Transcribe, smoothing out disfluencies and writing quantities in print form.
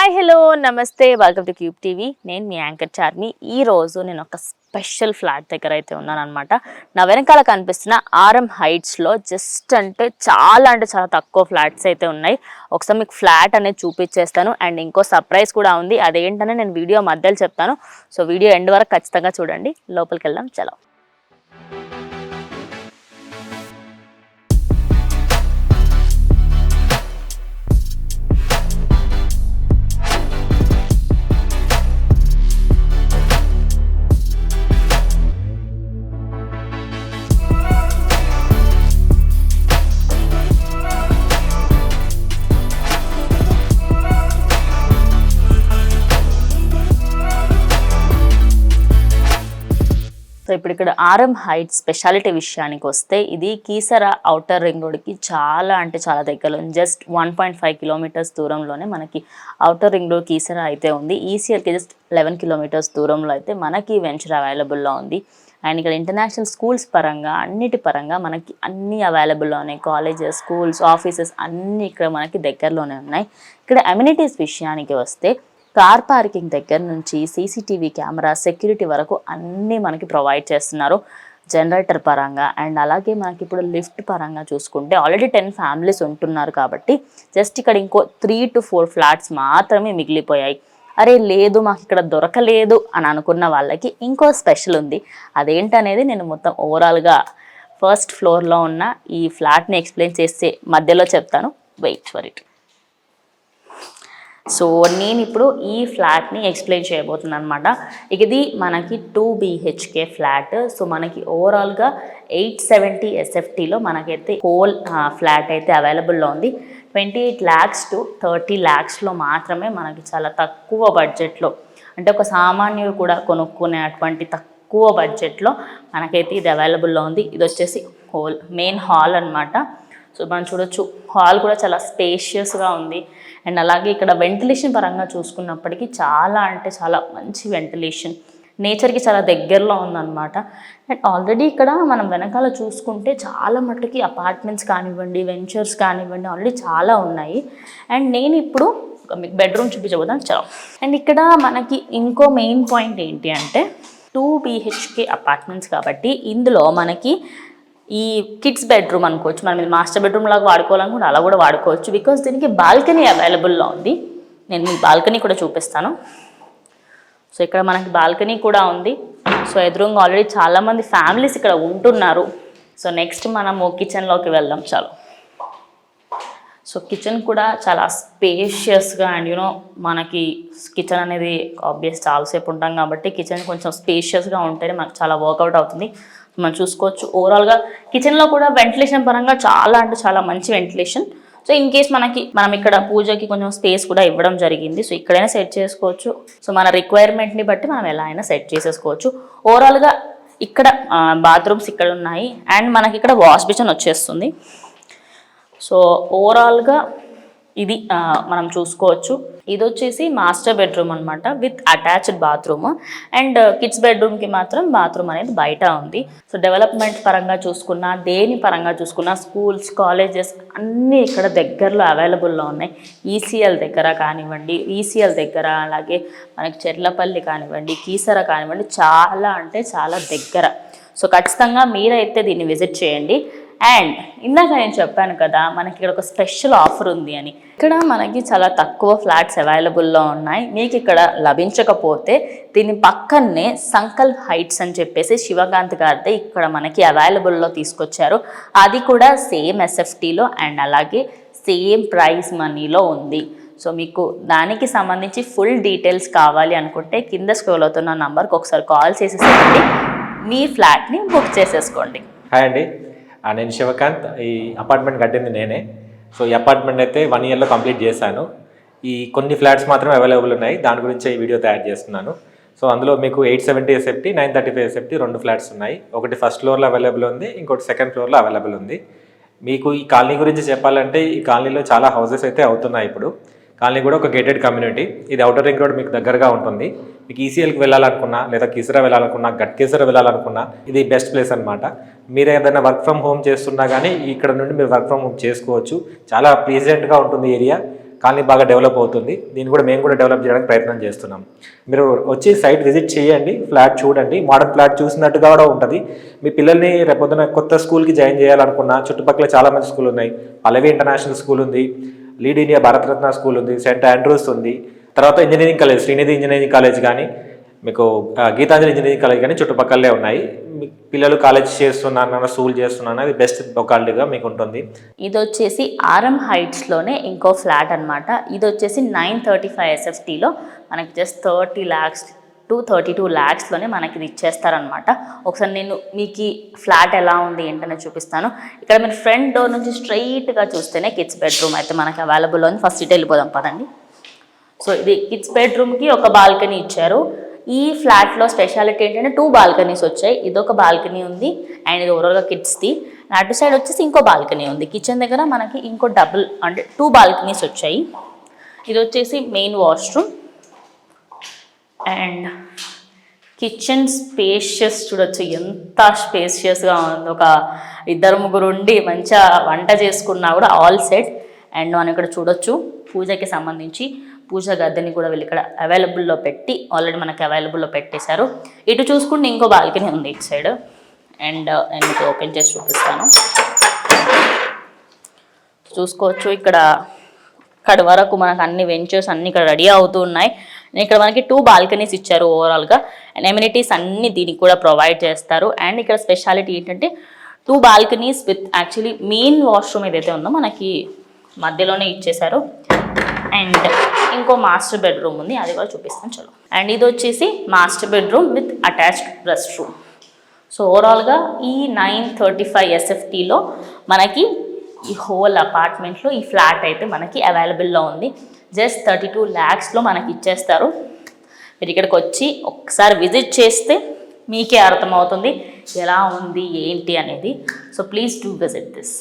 Hi hello నమస్తే welcome to cube TV. నేను మీ anchor Charmi. ఈరోజు నేను ఒక స్పెషల్ ఫ్లాట్ దగ్గర అయితే ఉన్నాను అనమాట. నా వెనకాల కనిపిస్తున్న ఆర్ఎం హైట్స్లో జస్ట్ అంటే చాలా తక్కువ ఫ్లాట్స్ అయితే ఉన్నాయి. ఒకసారి మీకు ఫ్లాట్ అనేది చూపించేస్తాను అండ్ ఇంకో సర్ప్రైజ్ కూడా ఉంది. అదేంటనే నేను వీడియో మధ్యలో చెప్తాను. సో వీడియో ఎండ్ వరకు ఖచ్చితంగా చూడండి. లోపలికి వెళ్దాం చలో. సో ఇప్పుడు ఇక్కడ ఆర్ఎం హైట్స్ స్పెషాలిటీ విషయానికి వస్తే ఇది కీసర ఔటర్ రింగ్ రోడ్కి చాలా దగ్గరలో జస్ట్ 1.5 కిలోమీటర్స్ దూరంలోనే మనకి ఔటర్ రింగ్ రోడ్ కీసర అయితే ఉంది. ఈసీఎల్కి జస్ట్ 11 కిలోమీటర్స్ దూరంలో అయితే మనకి వెంచర్ అవైలబుల్లో ఉంది. అండ్ ఇక్కడ ఇంటర్నేషనల్ స్కూల్స్ పరంగా అన్నిటి పరంగా మనకి అన్నీ అవైలబుల్లో ఉన్నాయి. కాలేజెస్, స్కూల్స్, ఆఫీసెస్ అన్నీ ఇక్కడ మనకి దగ్గరలోనే ఉన్నాయి. ఇక్కడ అమ్యూనిటీస్ విషయానికి వస్తే కార్ పార్కింగ్ దగ్గర నుంచి సీసీటీవీ కెమెరా, సెక్యూరిటీ వరకు అన్నీ మనకి ప్రొవైడ్ చేస్తున్నారు జనరేటర్ పరంగా. అండ్ అలాగే మనకి ఇప్పుడు లిఫ్ట్ పరంగా చూసుకుంటే ఆల్రెడీ 10 ఫ్యామిలీస్ ఉంటున్నారు కాబట్టి జస్ట్ ఇక్కడ ఇంకో 3 to 4 ఫ్లాట్స్ మాత్రమే మిగిలిపోయాయి. అరే లేదు మాకు ఇక్కడ దొరకలేదు అని అనుకున్న వాళ్ళకి ఇంకో స్పెషల్ ఉంది. అదేంటనేది నేను మొత్తం ఓవరాల్గా ఫస్ట్ ఫ్లోర్లో ఉన్న ఈ ఫ్లాట్ని ఎక్స్ప్లెయిన్ చేసే మధ్యలో చెప్తాను. Wait for it. సో నేను ఇప్పుడు ఈ ఫ్లాట్ని ఎక్స్ప్లెయిన్ చేయబోతున్నాను అనమాట. ఇది మనకి 2 BHK ఫ్లాట్. సో మనకి ఓవరాల్గా 870 SFTలో మనకైతే హోల్ ఫ్లాట్ అయితే అవైలబుల్లో ఉంది. 28 lakhs to 30 lakhsలో మాత్రమే మనకి చాలా తక్కువ బడ్జెట్లో, అంటే ఒక సామాన్యుడు కూడా కొనుక్కునే అటువంటి తక్కువ బడ్జెట్లో మనకైతే ఇది అవైలబుల్లో ఉంది. ఇది వచ్చేసి మెయిన్ హాల్ అనమాట. సో మనం చూడొచ్చు హాల్ కూడా చాలా స్పేషియస్గా ఉంది. అండ్ అలాగే ఇక్కడ వెంటిలేషన్ పరంగా చూసుకున్నప్పటికీ చాలా మంచి వెంటిలేషన్, నేచర్కి చాలా దగ్గరలో ఉందన్నమాట. అండ్ ఆల్రెడీ ఇక్కడ మనం వెనకాల చూసుకుంటే చాలా మట్టుకి అపార్ట్మెంట్స్ కానివ్వండి, వెంచర్స్ కానివ్వండి ఆల్రెడీ చాలా ఉన్నాయి. అండ్ నేను ఇప్పుడు మీకు బెడ్రూమ్ చూపించబోతాను చలో. అండ్ ఇక్కడ మనకి ఇంకో మెయిన్ పాయింట్ ఏంటి అంటే 2 BHK అపార్ట్మెంట్స్ కాబట్టి ఇందులో మనకి ఈ కిడ్స్ బెడ్రూమ్ అనుకోవచ్చు, మనం ఇది మాస్టర్ బెడ్రూమ్ లాగా వాడుకోవాలనుకుంటే అలా కూడా వాడుకోవచ్చు. బికాస్ దీనికి బాల్కనీ అవైలబుల్లో ఉంది. నేను మీకు బాల్కనీ కూడా చూపిస్తాను. సో ఇక్కడ మనకి బాల్కనీ కూడా ఉంది. సో ఎదురుగా ఆల్రెడీ చాలామంది ఫ్యామిలీస్ ఇక్కడ ఉంటున్నారు. సో నెక్స్ట్ మనము కిచెన్లోకి వెళ్దాం చాలు. సో కిచెన్ కూడా చాలా స్పేషియస్గా అండ్ మనకి కిచెన్ అనేది ఆబ్వియస్ చాలాసేపు ఉంటాం కాబట్టి కిచెన్ కొంచెం స్పేషియస్గా ఉంటేనే మనకు చాలా వర్కౌట్ అవుతుంది. మనం చూసుకోవచ్చు ఓవరాల్గా కిచెన్లో కూడా వెంటిలేషన్ పరంగా చాలా మంచి వెంటిలేషన్. సో ఇన్ కేస్ మనం ఇక్కడ పూజకి కొంచెం స్పేస్ కూడా ఇవ్వడం జరిగింది. సో ఇక్కడైనా సెట్ చేసుకోవచ్చు. సో మన రిక్వైర్మెంట్ని బట్టి మనం ఎలా అయినా సెట్ చేసేసుకోవచ్చు. ఓవరాల్గా ఇక్కడ బాత్రూమ్స్ ఇక్కడ ఉన్నాయి అండ్ మనకి ఇక్కడ వాష్ బేసిన్ వచ్చేస్తుంది. సో ఓవరాల్గా ఇది మనం చూసుకోవచ్చు. ఇది వచ్చేసి మాస్టర్ బెడ్రూమ్ అనమాట with attached bathroom. And kids బెడ్రూమ్కి మాత్రం బాత్రూమ్ అనేది బయట ఉంది. సో డెవలప్మెంట్ పరంగా చూసుకున్నా, దేని పరంగా చూసుకున్నా స్కూల్స్, కాలేజెస్ అన్నీ ఇక్కడ దగ్గరలో అవైలబుల్లో ఉన్నాయి. ఈసీఎల్ దగ్గర కానివ్వండి, ఈసీఎల్ దగ్గర, అలాగే మనకి చెర్లపల్లి కానివ్వండి, కీసర కానివ్వండి, చాలా దగ్గర. సో ఖచ్చితంగా మీరైతే దీన్ని విజిట్ చేయండి. అండ్ ఇందాక నేను చెప్పాను కదా మనకి ఇక్కడ ఒక స్పెషల్ ఆఫర్ ఉంది అని. ఇక్కడ మనకి చాలా తక్కువ ఫ్లాట్స్ అవైలబుల్లో ఉన్నాయి. మీకు ఇక్కడ లభించకపోతే దీని పక్కనే సంకల్ప్ హైట్స్ అని చెప్పేసి శివకాంత్ గారితే ఇక్కడ మనకి అవైలబుల్లో తీసుకొచ్చారు. అది కూడా సేమ్ SFTలో అండ్ అలాగే సేమ్ ప్రైస్ మనీలో ఉంది. సో మీకు దానికి సంబంధించి ఫుల్ డీటెయిల్స్ కావాలి అనుకుంటే కింద స్క్రోల్ అవుతున్న నంబర్కి ఒకసారి కాల్ చేసేసేయండి, మీ ఫ్లాట్ని బుక్ చేసేసుకోండి. హాయ్ అండి, నేను శివకాంత్. ఈ అపార్ట్మెంట్ కట్టింది నేనే. సో ఈ అపార్ట్మెంట్ అయితే 1 yearలో కంప్లీట్ చేశాను. ఈ కొన్ని ఫ్లాట్స్ మాత్రమే అవైలబుల్ ఉన్నాయి, దాని గురించి ఈ వీడియో తయారు చేస్తున్నాను. సో అందులో మీకు 870 SFT, 935 SFT 2 ఫ్లాట్స్ ఉన్నాయి. ఒకటి ఫస్ట్ ఫ్లోర్లో అవైలబుల్ ఉంది, ఇంకోటి సెకండ్ ఫ్లోర్లో అవైలబుల్ ఉంది. మీకు ఈ కాలనీ గురించి చెప్పాలంటే ఈ కాలనీలో చాలా హౌసెస్ అయితే అవుతున్నాయి. ఇప్పుడు కాలనీ కూడా ఒక గేటెడ్ కమ్యూనిటీ. ఇది ఔటర్ రింగ్ రోడ్ మీకు దగ్గరగా ఉంటుంది. మీకు ఈసీఎల్కి వెళ్ళాలనుకున్నా, లేదా కీసరా వెళ్ళాలనుకున్నా, గట్కేసరా వెళ్ళాలనుకున్నా ఇది బెస్ట్ ప్లేస్ అనమాట. మీరు ఏదైనా వర్క్ ఫ్రమ్ హోమ్ చేస్తున్నా కానీ ఇక్కడ నుండి మీరు వర్క్ ఫ్రమ్ హోమ్ చేసుకోవచ్చు. చాలా ప్లీజెంట్గా ఉంటుంది ఏరియా. కాలనీ బాగా డెవలప్ అవుతుంది. దీన్ని కూడా మేము కూడా డెవలప్ చేయడానికి ప్రయత్నం చేస్తున్నాం. మీరు వచ్చి సైట్ విజిట్ చేయండి, ఫ్లాట్ చూడండి. మోడర్న్ ఫ్లాట్ చూసినట్టుగా కూడా ఉంటుంది. మీ పిల్లల్ని రేపొద్దున కొత్త స్కూల్కి జాయిన్ చేయాలనుకున్నా చుట్టుపక్కల చాలా మంచి స్కూల్ ఉన్నాయి. పల్లవి ఇంటర్నేషనల్ స్కూల్ ఉంది, లీడ్ ఇండియా భారతరత్న స్కూల్ ఉంది, సెయింట్ ఆండ్రూస్ ఉంది, తర్వాత engineering college Srinidhi engineering college కానీ, మీకు గీతాంజలి ఇంజనీరింగ్ కాలేజ్ కానీ చుట్టుపక్కలే ఉన్నాయి. మీ పిల్లలు కాలేజ్ చేస్తున్నాను, స్కూల్ చేస్తున్నాను, అది బెస్ట్ లొకాలిటీగా మీకు ఉంటుంది. ఇది వచ్చేసి ఆర్ఎం హైట్స్లోనే ఇంకో ఫ్లాట్ అనమాట. ఇది వచ్చేసి 935 SFTలో మనకి జస్ట్ 30 lakhs to 32 lakhsలోనే మనకి ఇది ఇచ్చేస్తారనమాట. ఒకసారి నేను మీకు ఈ ఫ్లాట్ ఎలా ఉంది ఏంటనే చూపిస్తాను. ఇక్కడ మీరు ఫ్రంట్ డోర్ నుంచి స్ట్రైట్గా చూస్తేనే కిడ్స్ బెడ్రూమ్ అయితే మనకి అవైలబుల్ ఉంది. ఫస్ట్ ఇటు వెళ్ళిపోదాం పదండి. సో ఇది కిడ్స్ బెడ్రూమ్కి ఒక బాల్కనీ ఇచ్చారు. ఈ ఫ్లాట్లో స్పెషాలిటీ ఏంటంటే 2 బాల్కనీస్ వచ్చాయి. ఇదొక బాల్కనీ ఉంది అండ్ ఇది ఓవరాల్గా కిడ్స్ది. అటు సైడ్ వచ్చేసి ఇంకో బాల్కనీ ఉంది. కిచెన్ దగ్గర మనకి ఇంకో డబుల్ అంటే 2 బాల్కనీస్ వచ్చాయి. ఇది వచ్చేసి main washroom and kitchen spacious చూడొచ్చు, ఎంత స్పేషియస్గా ఉంది. ఒక 2-3 ఉండి మంచిగా వంట చేసుకున్నా కూడా ఆల్ సెట్. అండ్ మనం ఇక్కడ చూడొచ్చు పూజకి సంబంధించి పూజ గదిని కూడా వీళ్ళు ఇక్కడ అవైలబుల్లో పెట్టి ఆల్రెడీ మనకి అవైలబుల్లో పెట్టేశారు. ఇటు చూసుకుంటే ఇంకో బాల్కనీ ఉంది ఇటు సైడ్. అండ్ నేను మీకు ఓపెన్ చేసి చూపిస్తాను. చూసుకోవచ్చు ఇక్కడ వరకు మనకు అన్ని వెంచర్స్ అన్ని ఇక్కడ రెడీ అవుతూ ఉన్నాయి. ఇక్కడ మనకి 2 బాల్కనీస్ ఇచ్చారు ఓవరాల్గా. అండ్ ఎమ్యూనిటీస్ అన్ని దీనికి కూడా ప్రొవైడ్ చేస్తారు. అండ్ ఇక్కడ స్పెషాలిటీ ఏంటంటే 2 balconies with actually main washroom ఏదైతే ఉందో మనకి మధ్యలోనే ఇచ్చేశారు. అండ్ ఇంకో మాస్టర్ బెడ్రూమ్ ఉంది, అది కూడా చూపిస్తాను చలో. అండ్ ఇది వచ్చేసి master bedroom with attached rest room. So ఓవరాల్గా ఈ 935 SFTలో మనకి ఈ హోల్ అపార్ట్మెంట్లో ఈ ఫ్లాట్ అయితే మనకి అవైలబుల్లో ఉంది. జస్ట్ 32 lakhsలో మనకి ఇచ్చేస్తారు. మీరు ఇక్కడికి వచ్చి ఒకసారి విజిట్ చేస్తే మీకే అర్థమవుతుంది ఎలా ఉంది ఏంటి అనేది. So please do visit this.